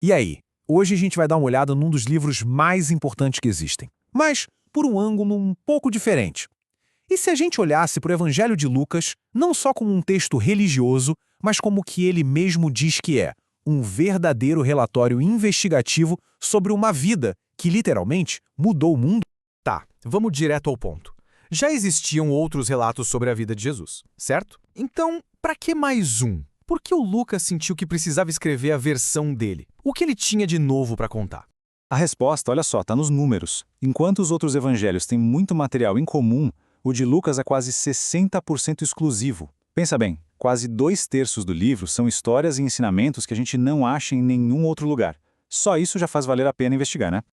E aí? Hoje a gente vai dar uma olhada num dos livros mais importantes que existem, mas por um ângulo um pouco diferente. E se a gente olhasse para o Evangelho de Lucas não só como um texto religioso, mas como o que ele mesmo diz que é, um verdadeiro relatório investigativo sobre uma vida que, literalmente, mudou o mundo? Tá, vamos direto ao ponto. Já existiam outros relatos sobre a vida de Jesus, certo? Então, para que mais um? Por que o Lucas sentiu que precisava escrever a versão dele? O que ele tinha de novo para contar? A resposta, olha só, está nos números. Enquanto os outros evangelhos têm muito material em comum, o de Lucas é quase 60% exclusivo. Pensa bem, quase 2/3 do livro são histórias e ensinamentos que a gente não acha em nenhum outro lugar. Só isso já faz valer a pena investigar, né?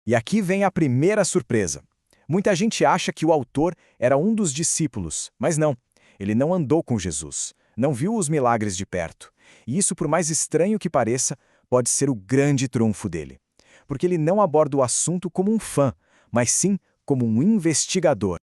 E aqui vem a primeira surpresa. Muita gente acha que o autor era um dos discípulos, mas não. Ele não andou com Jesus, não viu os milagres de perto. E isso, por mais estranho que pareça, pode ser o grande trunfo dele. Porque ele não aborda o assunto como um fã, mas sim como um investigador.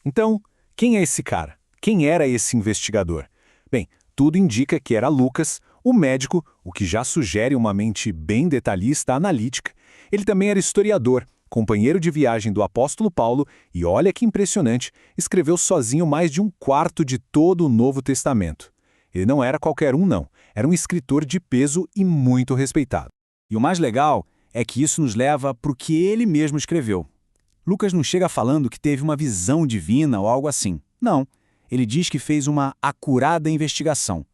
Então, quem é esse cara? Quem era esse investigador? Bem, tudo indica que era Lucas, o médico, o que já sugere uma mente bem detalhista, analítica. Ele também era historiador, companheiro de viagem do apóstolo Paulo e, olha que impressionante, escreveu sozinho mais de 1/4 de todo o Novo Testamento. Ele não era qualquer um, não. Era um escritor de peso e muito respeitado. E o mais legal é que isso nos leva para o que ele mesmo escreveu. Lucas não chega falando que teve uma visão divina ou algo assim. Não. Ele diz que fez uma acurada investigação,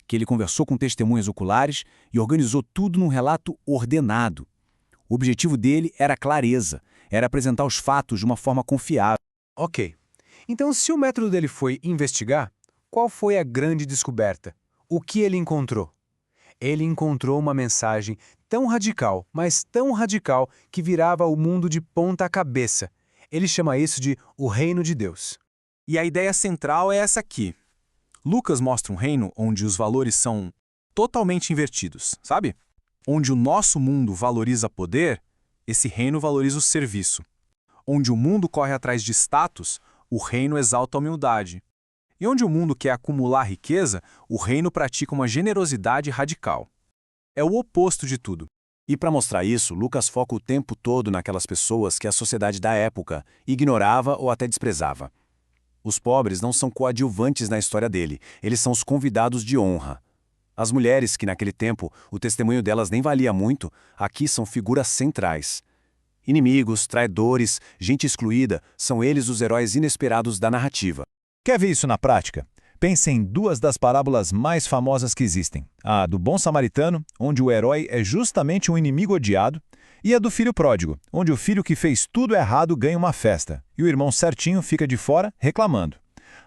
que ele conversou com testemunhas oculares e organizou tudo num relato ordenado. O objetivo dele era clareza, era apresentar os fatos de uma forma confiável. Ok. Então, se o método dele foi investigar, qual foi a grande descoberta? O que ele encontrou? Ele encontrou uma mensagem tão radical, mas tão radical, que virava o mundo de ponta cabeça. Ele chama isso de o reino de Deus. E a ideia central é essa aqui. Lucas mostra um reino onde os valores são totalmente invertidos, sabe? Onde o nosso mundo valoriza poder, esse reino valoriza o serviço. Onde o mundo corre atrás de status, o reino exalta a humildade. E onde o mundo quer acumular riqueza, o reino pratica uma generosidade radical. É o oposto de tudo. E para mostrar isso, Lucas foca o tempo todo naquelas pessoas que a sociedade da época ignorava ou até desprezava. Os pobres não são coadjuvantes na história dele, eles são os convidados de honra. As mulheres, que naquele tempo o testemunho delas nem valia muito, aqui são figuras centrais. Inimigos, traidores, gente excluída, são eles os heróis inesperados da narrativa. Quer ver isso na prática? Pense em duas das parábolas mais famosas que existem. A do bom samaritano, onde o herói é justamente um inimigo odiado, e a do filho pródigo, onde o filho que fez tudo errado ganha uma festa, e o irmão certinho fica de fora reclamando.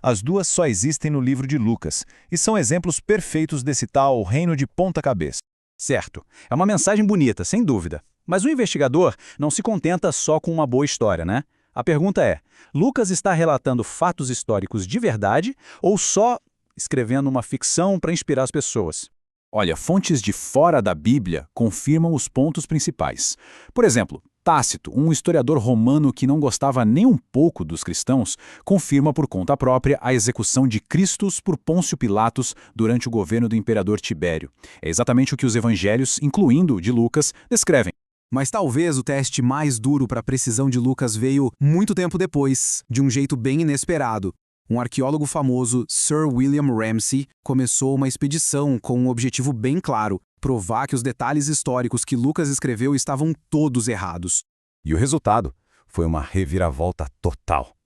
As duas só existem no livro de Lucas, e são exemplos perfeitos desse tal reino de ponta cabeça. Certo, é uma mensagem bonita, sem dúvida. Mas o investigador não se contenta só com uma boa história, né? A pergunta é, Lucas está relatando fatos históricos de verdade ou só escrevendo uma ficção para inspirar as pessoas? Olha, fontes de fora da Bíblia confirmam os pontos principais. Por exemplo, Tácito, um historiador romano que não gostava nem um pouco dos cristãos, confirma por conta própria a execução de Cristos por Pôncio Pilatos durante o governo do imperador Tibério. É exatamente o que os evangelhos, incluindo o de Lucas, descrevem. Mas talvez o teste mais duro para a precisão de Lucas veio muito tempo depois, de um jeito bem inesperado. Um arqueólogo famoso, Sir William Ramsay, começou uma expedição com um objetivo bem claro: provar que os detalhes históricos que Lucas escreveu estavam todos errados. E o resultado foi uma reviravolta total.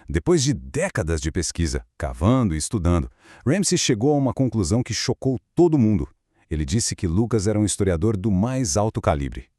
Depois de décadas de pesquisa, cavando e estudando, Ramsay chegou a uma conclusão que chocou todo mundo. Ele disse que Lucas era um historiador do mais alto calibre.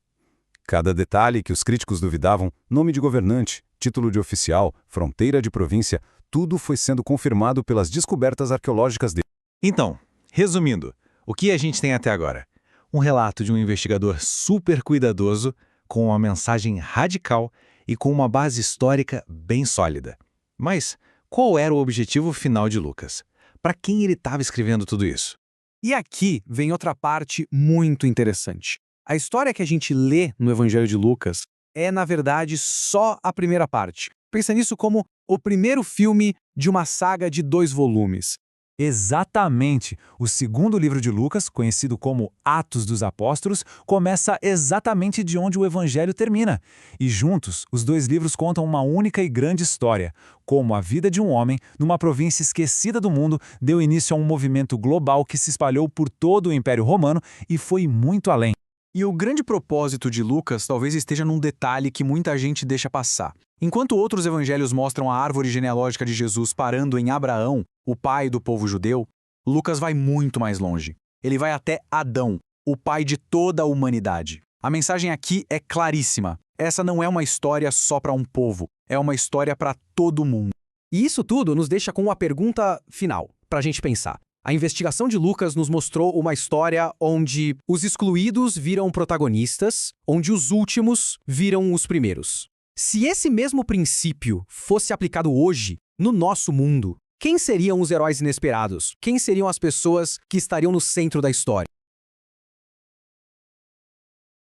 Cada detalhe que os críticos duvidavam, nome de governante, título de oficial, fronteira de província, tudo foi sendo confirmado pelas descobertas arqueológicas dele. Então, resumindo, o que a gente tem até agora? Um relato de um investigador super cuidadoso, com uma mensagem radical e com uma base histórica bem sólida. Mas qual era o objetivo final de Lucas? Para quem ele estava escrevendo tudo isso? E aqui vem outra parte muito interessante. A história que a gente lê no Evangelho de Lucas é, na verdade, só a primeira parte. Pensa nisso como o primeiro filme de uma saga de 2 volumes. Exatamente. O segundo livro de Lucas, conhecido como Atos dos Apóstolos, começa exatamente de onde o Evangelho termina. E juntos, os dois livros contam uma única e grande história, como a vida de um homem, numa província esquecida do mundo, deu início a um movimento global que se espalhou por todo o Império Romano e foi muito além. E o grande propósito de Lucas talvez esteja num detalhe que muita gente deixa passar. Enquanto outros evangelhos mostram a árvore genealógica de Jesus parando em Abraão, o pai do povo judeu, Lucas vai muito mais longe. Ele vai até Adão, o pai de toda a humanidade. A mensagem aqui é claríssima. Essa não é uma história só para um povo, é uma história para todo mundo. E isso tudo nos deixa com uma pergunta final, para a gente pensar. A investigação de Lucas nos mostrou uma história onde os excluídos viram protagonistas, onde os últimos viram os primeiros. Se esse mesmo princípio fosse aplicado hoje, no nosso mundo, quem seriam os heróis inesperados? Quem seriam as pessoas que estariam no centro da história?